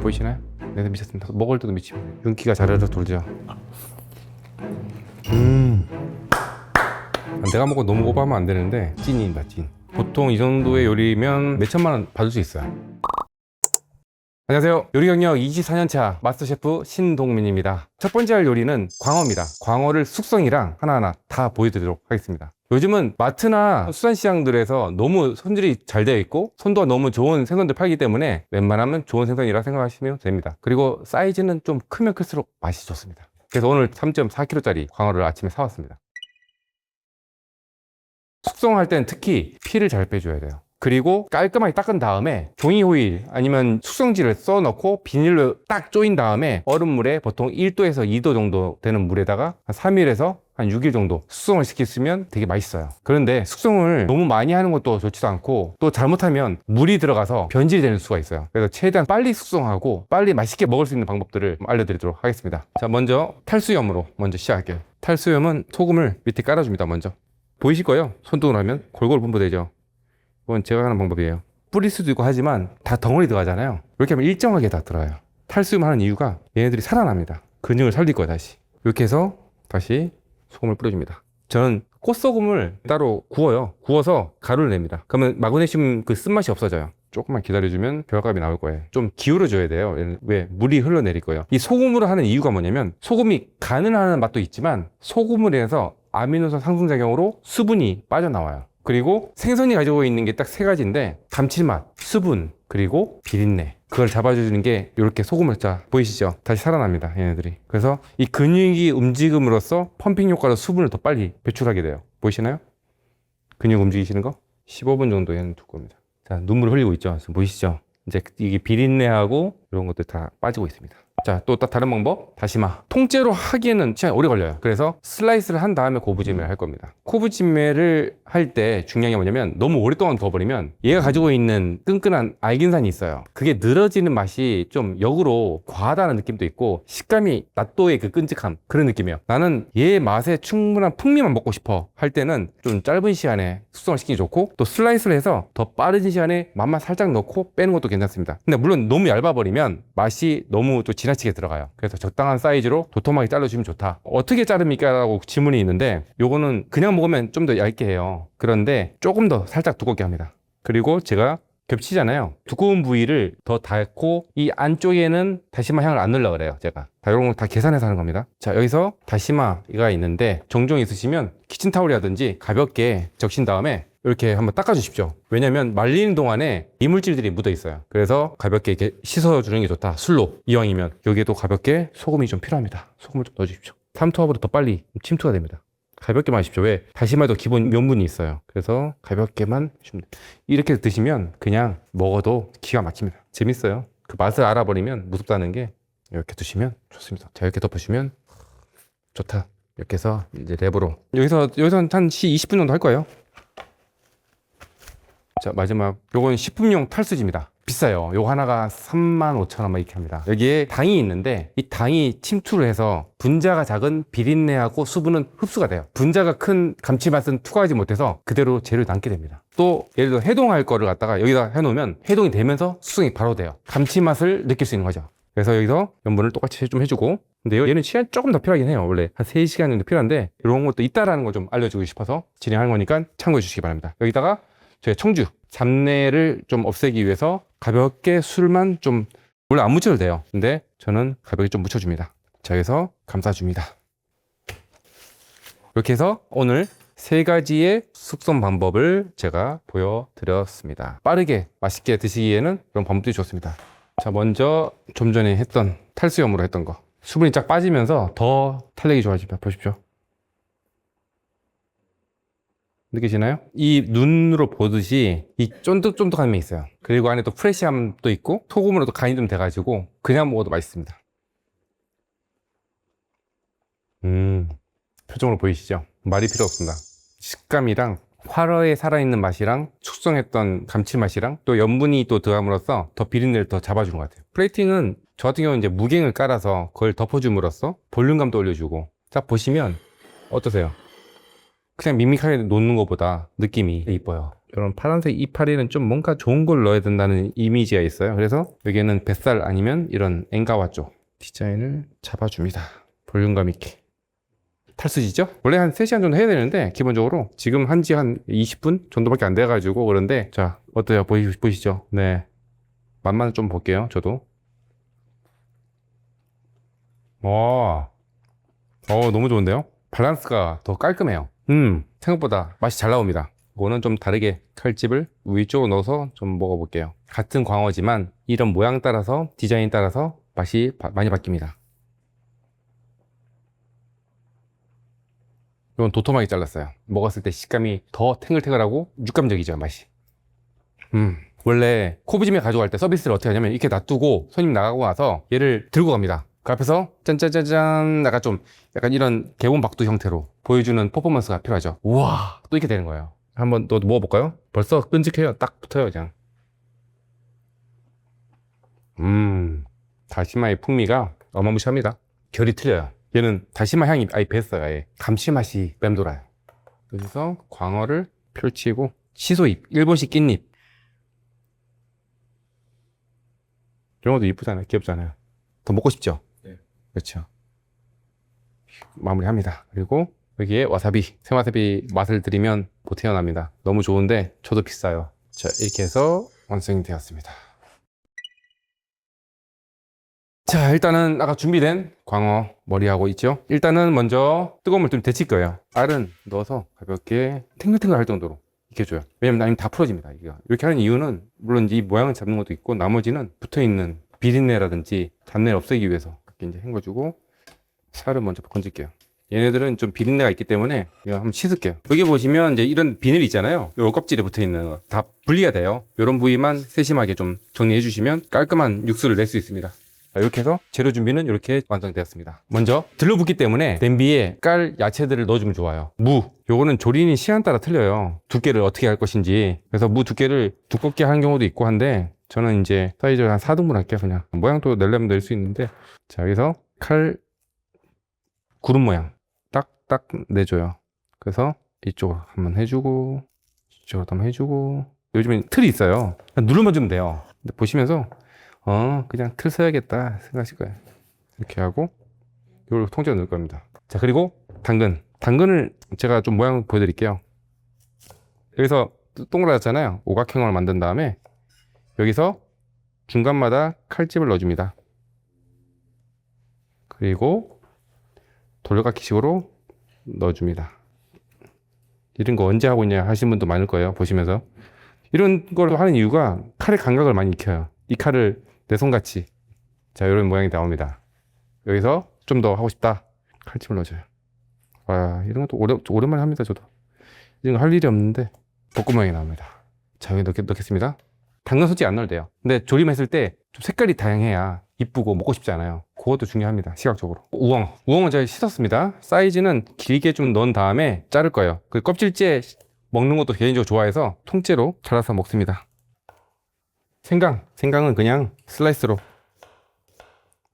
보이시나요? 네, 미쳤습니다. 먹을 때도 미치고 윤기가 자르르 돌죠. 내가 먹고 너무 오버하면 안 되는데 찐입니다, 찐. 보통 이 정도의 요리면 몇 천만 원 받을 수 있어요. 안녕하세요. 요리 경력 24년차 마스터셰프 신동민입니다. 첫 번째 할 요리는 광어입니다. 광어를 숙성이랑 하나하나 다 보여드리도록 하겠습니다. 요즘은 마트나 수산시장들에서 너무 손질이 잘 되어 있고 손도가 너무 좋은 생선들 팔기 때문에 웬만하면 좋은 생선이라 생각하시면 됩니다. 그리고 사이즈는 좀 크면 클수록 맛이 좋습니다. 그래서 오늘 3.4kg짜리 광어를 아침에 사왔습니다. 숙성할 땐 특히 피를 잘 빼줘야 돼요. 그리고 깔끔하게 닦은 다음에 종이 호일 아니면 숙성지를 써 넣고 비닐로 딱 조인 다음에 얼음물에 보통 1도에서 2도 정도 되는 물에다가 한 3일에서 한 6일 정도 숙성을 시키면 되게 맛있어요. 그런데 숙성을 너무 많이 하는 것도 좋지도 않고 또 잘못하면 물이 들어가서 변질이 되는 수가 있어요. 그래서 최대한 빨리 숙성하고 빨리 맛있게 먹을 수 있는 방법들을 알려드리도록 하겠습니다. 자, 먼저 탈수염으로 먼저 시작할게요. 탈수염은 소금을 밑에 깔아줍니다. 먼저 보이실 거예요. 손등으로 하면 골고루 분포되죠. 이건 제가 하는 방법이에요. 뿌릴 수도 있고 하지만 다 덩어리 들어가잖아요. 이렇게 하면 일정하게 다 들어가요. 탈수염 하는 이유가 얘네들이 살아납니다. 근육을 살릴 거예요. 다시 이렇게 해서 다시 소금을 뿌려줍니다. 저는 꽃소금을 따로 구워요. 구워서 가루를 냅니다. 그러면 마그네슘 그 쓴맛이 없어져요. 조금만 기다려주면 결과값이 나올 거예요. 좀 기울여줘야 돼요. 왜? 물이 흘러내릴 거예요. 이 소금으로 하는 이유가 뭐냐면 소금이 간을 하는 맛도 있지만 소금을 해서 아미노산 상승작용으로 수분이 빠져나와요. 그리고 생선이 가지고 있는 게 딱 세 가지인데 감칠맛, 수분, 그리고 비린내, 그걸 잡아주는 게 이렇게 소금을 짜 보이시죠? 다시 살아납니다, 얘네들이. 그래서 이 근육이 움직임으로써 펌핑 효과로 수분을 더 빨리 배출하게 돼요. 보이시나요? 근육 움직이시는 거? 15분 정도 얘는 둘 겁니다. 자, 눈물 흘리고 있죠? 지금 보이시죠? 이제 이게 비린내하고 이런 것들 다 빠지고 있습니다. 자, 또 다른 방법, 다시마. 통째로 하기에는 시간이 오래 걸려요. 그래서 슬라이스를 한 다음에 고부지매를 할 겁니다. 고부지매를 할 때 중요한 게 뭐냐면 너무 오랫동안 두어버리면 얘가 가지고 있는 끈끈한 알긴산이 있어요. 그게 늘어지는 맛이 좀 역으로 과하다는 느낌도 있고 식감이 낫또의 그 끈적함, 그런 느낌이에요. 나는 얘 맛에 충분한 풍미만 먹고 싶어 할 때는 좀 짧은 시간에 숙성을 시키기 좋고, 또 슬라이스를 해서 더 빠른 시간에 맛만 살짝 넣고 빼는 것도 괜찮습니다. 근데 물론 너무 얇아버리면 맛이 너무 또 지나치게 들어가요. 그래서 적당한 사이즈로 도톰하게 잘라주면 좋다. 어떻게 자릅니까? 라고 질문이 있는데 요거는 그냥 먹으면 좀 더 얇게 해요. 그런데 조금 더 살짝 두껍게 합니다. 그리고 제가 겹치잖아요. 두꺼운 부위를 더 닳고 이 안쪽에는 다시마 향을 안 넣으려고 그래요. 제가 다 이런 거 다 계산해서 하는 겁니다. 자, 여기서 다시마가 있는데 종종 있으시면 키친타올이라든지 가볍게 적신 다음에 이렇게 한번 닦아주십시오. 왜냐면 말리는 동안에 이물질들이 묻어 있어요. 그래서 가볍게 이렇게 씻어주는 게 좋다. 술로 이왕이면. 여기에도 가볍게 소금이 좀 필요합니다. 소금을 좀 넣어주십시오. 삼투압보다 더 빨리 침투가 됩니다. 가볍게만 하십시오. 왜? 다시마도 기본 면분이 있어요. 그래서 가볍게만 해주면 돼요. 이렇게 드시면 그냥 먹어도 기가 막힙니다. 재밌어요. 그 맛을 알아버리면 무섭다는 게 이렇게 드시면 좋습니다. 자, 이렇게 덮어주면 좋다. 이렇게 해서 이제 랩으로 여기서 한 20분 정도 할 거예요. 자, 마지막 요건 식품용 탈수지입니다. 비싸요. 요거 하나가 35,000원 이렇게 합니다. 여기에 당이 있는데 이 당이 침투를 해서 분자가 작은 비린내하고 수분은 흡수가 돼요. 분자가 큰 감칠맛은 투과하지 못해서 그대로 재료를 남게 됩니다. 또 예를 들어 해동할 거를 갖다가 여기다 해놓으면 해동이 되면서 숙성이 바로 돼요. 감칠맛을 느낄 수 있는 거죠. 그래서 여기서 염분을 똑같이 좀 해주고, 근데 얘는 시간이 조금 더 필요하긴 해요. 원래 한 3시간 정도 필요한데 이런 것도 있다라는 거 좀 알려주고 싶어서 진행하는 거니까 참고해 주시기 바랍니다. 여기다가 저희 청주 잡내를 좀 없애기 위해서 가볍게 술만 좀, 물론 안 묻혀도 돼요. 근데 저는 가볍게 좀 묻혀줍니다. 자, 여기서 감싸줍니다. 이렇게 해서 오늘 3가지의 숙성 방법을 제가 보여드렸습니다. 빠르게 맛있게 드시기에는 그런 방법들이 좋습니다. 자, 먼저 좀 전에 했던 탈수염으로 했던 거, 수분이 쫙 빠지면서 더 탄력이 좋아집니다. 보십시오. 느끼시나요? 이 눈으로 보듯이 이 쫀득쫀득함이 있어요. 그리고 안에 또 프레시함도 있고 소금으로 도 간이 좀 돼가지고 그냥 먹어도 맛있습니다. 표정으로 보이시죠? 말이 필요 없습니다. 식감이랑 화로에 살아있는 맛이랑 숙성했던 감칠맛이랑 또 염분이 또 들어감으로써 더 비린내를 더 잡아주는 것 같아요. 플레이팅은 저 같은 경우는 이제 무갱을 깔아서 그걸 덮어줌으로써 볼륨감도 올려주고, 딱 보시면 어떠세요? 그냥 밋밋하게 놓는 것보다 느낌이 이뻐요. 이런 파란색 이파리는 좀 뭔가 좋은 걸 넣어야 된다는 이미지가 있어요. 그래서 여기에는 뱃살 아니면 이런 엔가와 쪽 디자인을 잡아줍니다. 볼륨감 있게. 탈수지죠? 원래 한 3시간 정도 해야 되는데 기본적으로 지금 한지 한 20분 정도밖에 안 돼가지고 그런데 자 어때요? 보이시죠? 네, 맛만 좀 볼게요. 저도 너무 좋은데요? 밸런스가 더 깔끔해요. 생각보다 맛이 잘 나옵니다. 이거는 좀 다르게 칼집을 위쪽으로 넣어서 좀 먹어볼게요. 같은 광어지만 이런 모양 따라서 디자인 따라서 맛이 많이 바뀝니다. 이건 도톰하게 잘랐어요. 먹었을 때 식감이 더 탱글탱글하고 육감적이죠, 맛이. 원래 코브짐에 가져갈 때 서비스를 어떻게 하냐면 이렇게 놔두고 손님 나가고 나서 얘를 들고 갑니다. 그 앞에서 짠짠짠짠 약간 이런 개봉박두 형태로 보여주는 퍼포먼스가 필요하죠. 우와, 또 이렇게 되는 거예요. 한번 또 먹어볼까요? 벌써 끈적해요. 딱 붙어요, 그냥. 다시마의 풍미가 어마무시합니다. 결이 틀려요. 얘는 다시마 향이 아예 뱄어요. 아예 감칠맛이 맴돌아요. 여기서 광어를 펼치고 시소잎, 일본식 깻잎 이런 것도 이쁘잖아요. 귀엽잖아요. 더 먹고 싶죠? 네. 그렇죠. 마무리합니다. 그리고 여기에 와사비, 생와사비 맛을 들이면 못 태어납니다. 너무 좋은데 저도 비싸요. 자, 이렇게 해서 완성이 되었습니다. 자, 일단은 아까 준비된 광어 머리하고 있죠. 일단은 먼저 뜨거운 물 좀 데칠 거예요. 알은 넣어서 가볍게 탱글탱글 할 정도로 익혀줘요. 왜냐면 아니면 다 풀어집니다. 이렇게 하는 이유는 물론 이 모양을 잡는 것도 있고 나머지는 붙어있는 비린내라든지 잡내를 없애기 위해서 이렇게 이제 헹궈주고 살을 먼저 건질게요. 얘네들은 좀 비린내가 있기 때문에 이거 한번 씻을게요. 여기 보시면 이제 이런 비늘 있잖아요. 요 껍질에 붙어있는 거 다 분리가 돼요. 이런 부위만 세심하게 좀 정리해 주시면 깔끔한 육수를 낼 수 있습니다. 이렇게 해서 재료 준비는 이렇게 완성되었습니다. 먼저 들러붙기 때문에 냄비에 깔 야채들을 넣어주면 좋아요. 무, 요거는 조리는 시간 따라 틀려요. 두께를 어떻게 할 것인지. 그래서 무 두께를 두껍게 하는 경우도 있고 한데 저는 이제 사이즈를 한 4등분 할게요. 그냥 모양도 내려면 낼 수 있는데 자, 여기서 칼 구름 모양 딱 내줘요. 그래서 이쪽으로 한번 해주고 이쪽으로 한번 해주고 요즘엔 틀이 있어요. 누르면 주면 돼요. 근데 보시면서 그냥 틀 써야겠다 생각하실 거예요. 이렇게 하고 이걸 통째로 넣을 겁니다. 자, 그리고 당근을 제가 좀 모양 보여드릴게요. 여기서 동그랗잖아요. 오각형을 만든 다음에 여기서 중간마다 칼집을 넣어줍니다. 그리고 돌려깎기식으로 넣어줍니다. 이런 거 언제 하고 있냐 하시는 분도 많을 거예요. 보시면서 이런 걸 하는 이유가 칼의 감각을 많이 익혀요. 이 칼을 내 손같이 자, 이런 모양이 나옵니다. 여기서 좀 더 하고 싶다 칼집을 넣어줘요. 이런 것도 오랜만에 합니다. 저도 이런 거 할 일이 없는데 볶음 모양이 나옵니다. 자, 여기 넣겠습니다. 당근 솔직히 안 넣어도 돼요. 근데 조림했을 때 좀 색깔이 다양해야 이쁘고 먹고 싶지 않아요. 그것도 중요합니다. 시각적으로. 우엉은 제가 씻었습니다. 사이즈는 길게 좀 넣은 다음에 자를 거예요. 그 껍질째 먹는 것도 개인적으로 좋아해서 통째로 잘라서 먹습니다. 생강은 그냥 슬라이스로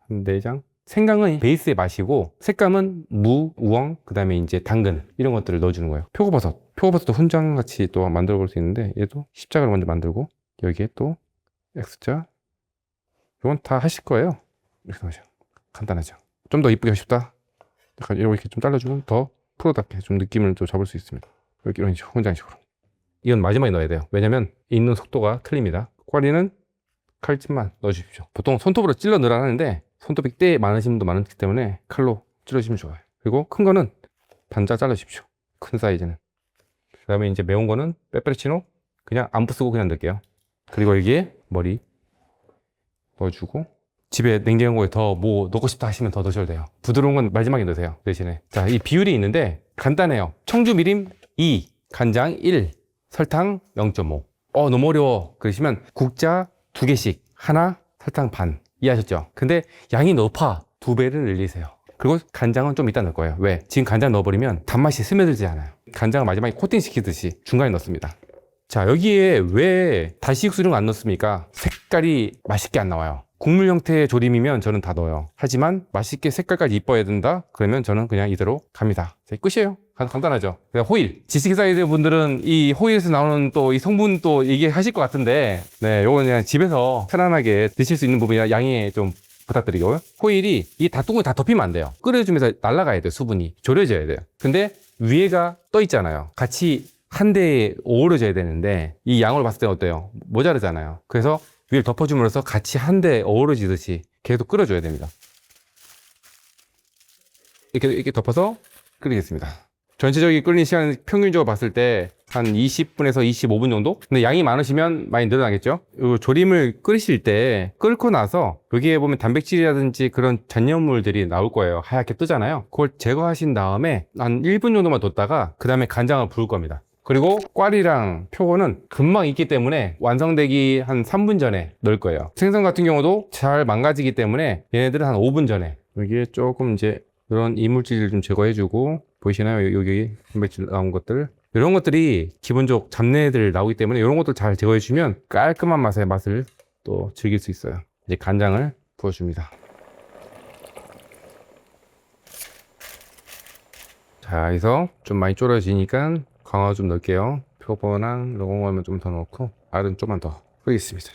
한 4장. 생강은 베이스의 맛이고 색감은 무, 우엉, 그 다음에 이제 당근 이런 것들을 넣어주는 거예요. 표고버섯도 훈장같이 또 만들어 볼 수 있는데 얘도 십자가를 먼저 만들고 여기에 또 X자. 이건 다 하실 거예요. 이렇게 하죠. 간단하죠. 좀 더 이쁘게 하고 싶다. 약간 이렇게 좀 잘라주면 더 프로답게 좀 느낌을 또 잡을 수 있습니다. 여기 이런 식으로 훈장식으로. 이건 마지막에 넣어야 돼요. 왜냐면 익는 속도가 틀립니다. 꽈리는 칼집만 넣어주십시오. 보통 손톱으로 찔러 넣으라 하는데 손톱이 때 많으신 분도 많기 때문에 칼로 찔러주시면 좋아요. 그리고 큰 거는 반자 잘라주십시오. 큰 사이즈는. 그 다음에 이제 매운 거는 페페로치노 그냥 안 부수고 그냥 넣을게요. 그리고 여기에 머리 넣어주고 집에 냉장고에 더 뭐 넣고 싶다 하시면 더 넣으셔도 돼요. 부드러운 건 마지막에 넣으세요. 대신에. 자, 이 비율이 있는데 간단해요. 청주 미림 2, 간장 1, 설탕 0.5. 너무 어려워 그러시면 국자 2개씩 하나 설탕 반 이해하셨죠? 근데 양이 높아 2배를 늘리세요. 그리고 간장은 좀 이따 넣을 거예요. 왜? 지금 간장 넣어버리면 단맛이 스며들지 않아요. 간장을 마지막에 코팅 시키듯이 중간에 넣습니다. 자, 여기에 왜 다시 육수 이런 거 안 넣습니까? 색깔이 맛있게 안 나와요. 국물 형태의 조림이면 저는 다 넣어요. 하지만 맛있게 색깔까지 이뻐야 된다? 그러면 저는 그냥 이대로 갑니다. 자, 끝이에요. 간단하죠. 호일. 지식 사이드 분들은 이 호일에서 나오는 또 이 성분 또 얘기하실 것 같은데, 네, 요건 그냥 집에서 편안하게 드실 수 있는 부분이라 양해 좀 부탁드리고요. 호일이 이 닭똥을 다 덮이면 안 돼요. 끓여주면서 날아가야 돼요. 수분이. 졸여져야 돼요. 근데 위에가 떠 있잖아요. 같이 한 대에 어우러져야 되는데 이 양을 봤을 때 어때요? 모자르잖아요. 그래서 위를 덮어줌으로써 같이 한 대에 어우러지듯이 계속 끓여줘야 됩니다. 이렇게 덮어서 끓이겠습니다. 전체적인 끓이는 시간은 평균적으로 봤을 때 한 20분에서 25분 정도? 근데 양이 많으시면 많이 늘어나겠죠? 이 조림을 끓이실 때 끓고 나서 여기에 보면 단백질이라든지 그런 잔여물들이 나올 거예요. 하얗게 뜨잖아요. 그걸 제거하신 다음에 한 1분 정도만 뒀다가 그 다음에 간장을 부을 겁니다. 그리고 꽈리랑 표고는 금방 익기 때문에 완성되기 한 3분 전에 넣을 거예요. 생선 같은 경우도 잘 망가지기 때문에 얘네들은 한 5분 전에 여기에 조금 이제 이런 이물질을 좀 제거해주고 보이시나요? 여기 단백질 나온 것들 이런 것들이 기본적 잡내들 나오기 때문에 이런 것들 잘 제거해주면 깔끔한 맛을 또 즐길 수 있어요. 이제 간장을 부어줍니다. 자, 여기서 좀 많이 졸여지니까 강화 좀 넣을게요. 표고랑 이런 거면 좀 더 넣고 알은 좀만 더 끓이겠습니다.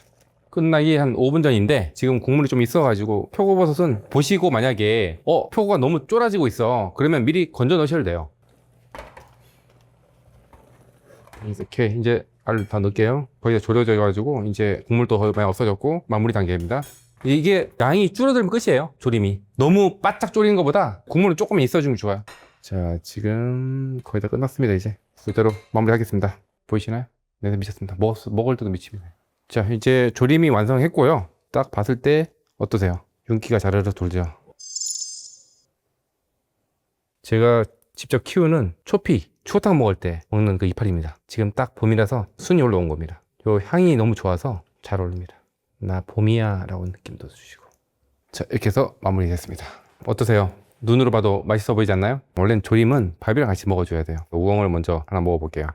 끝나기 한 5분 전인데 지금 국물이 좀 있어가지고 표고버섯은 보시고 만약에 표고가 너무 쫄아지고 있어 그러면 미리 건져 넣으셔도 돼요. 이렇게 이제 알을 다 넣을게요. 거의 다 졸여져 가지고 이제 국물도 거의 많이 없어졌고 마무리 단계입니다. 이게 양이 줄어들면 끝이에요. 조림이 너무 바짝 졸이는 것보다 국물은 조금 있어주면 좋아요. 자, 지금 거의 다 끝났습니다. 이제 이대로 마무리하겠습니다. 보이시나요? 네, 미쳤습니다. 먹을 때도 미칩니다. 자, 이제 조림이 완성했고요. 딱 봤을 때 어떠세요? 윤기가 자르르 돌죠. 제가 직접 키우는 초피, 추어탕 먹을 때 먹는 그 이파리입니다. 지금 딱 봄이라서 순이 올라온 겁니다. 요 향이 너무 좋아서 잘 어울립니다. 나 봄이야 라고 느낌도 주시고. 자, 이렇게 해서 마무리 됐습니다. 어떠세요? 눈으로 봐도 맛있어 보이지 않나요? 원래는 조림은 밥이랑 같이 먹어줘야 돼요. 우엉을 먼저 하나 먹어볼게요.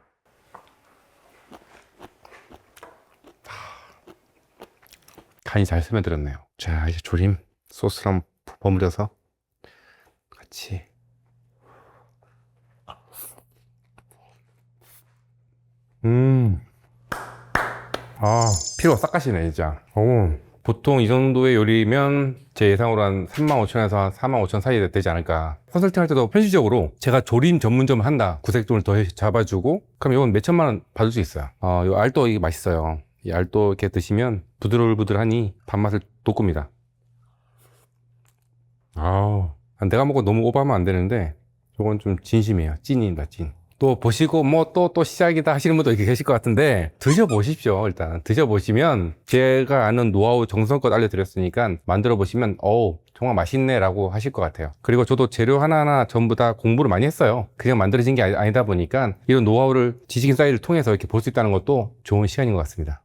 간이 잘 스며들었네요. 자, 이제 조림 소스랑 버무려서 같이. 피로가 싹 가시네 진짜. 보통 이 정도의 요리면 제 예상으로 한 35,000원에서 한 45,000원 사이 되지 않을까. 컨설팅 할 때도 현실적으로 제가 조림 전문점 한다, 구색종을 더 잡아주고 그럼 이건 몇 천만 원 받을 수 있어요. 이 알도 이게 맛있어요. 이 알도 이렇게 드시면 부들부들하니 밥맛을 돋굽니다. 내가 먹고 너무 오버하면 안 되는데 이건 좀 진심이에요. 찐입니다, 찐. 또 보시고 뭐 또 시작이다 하시는 분도 이렇게 계실 것 같은데 드셔보십시오. 일단 드셔보시면 제가 아는 노하우 정성껏 알려드렸으니까 만들어 보시면 정말 맛있네 라고 하실 것 같아요. 그리고 저도 재료 하나하나 전부 다 공부를 많이 했어요. 그냥 만들어진 게 아니다 보니까 이런 노하우를 지식인 사이트를 통해서 이렇게 볼 수 있다는 것도 좋은 시간인 것 같습니다.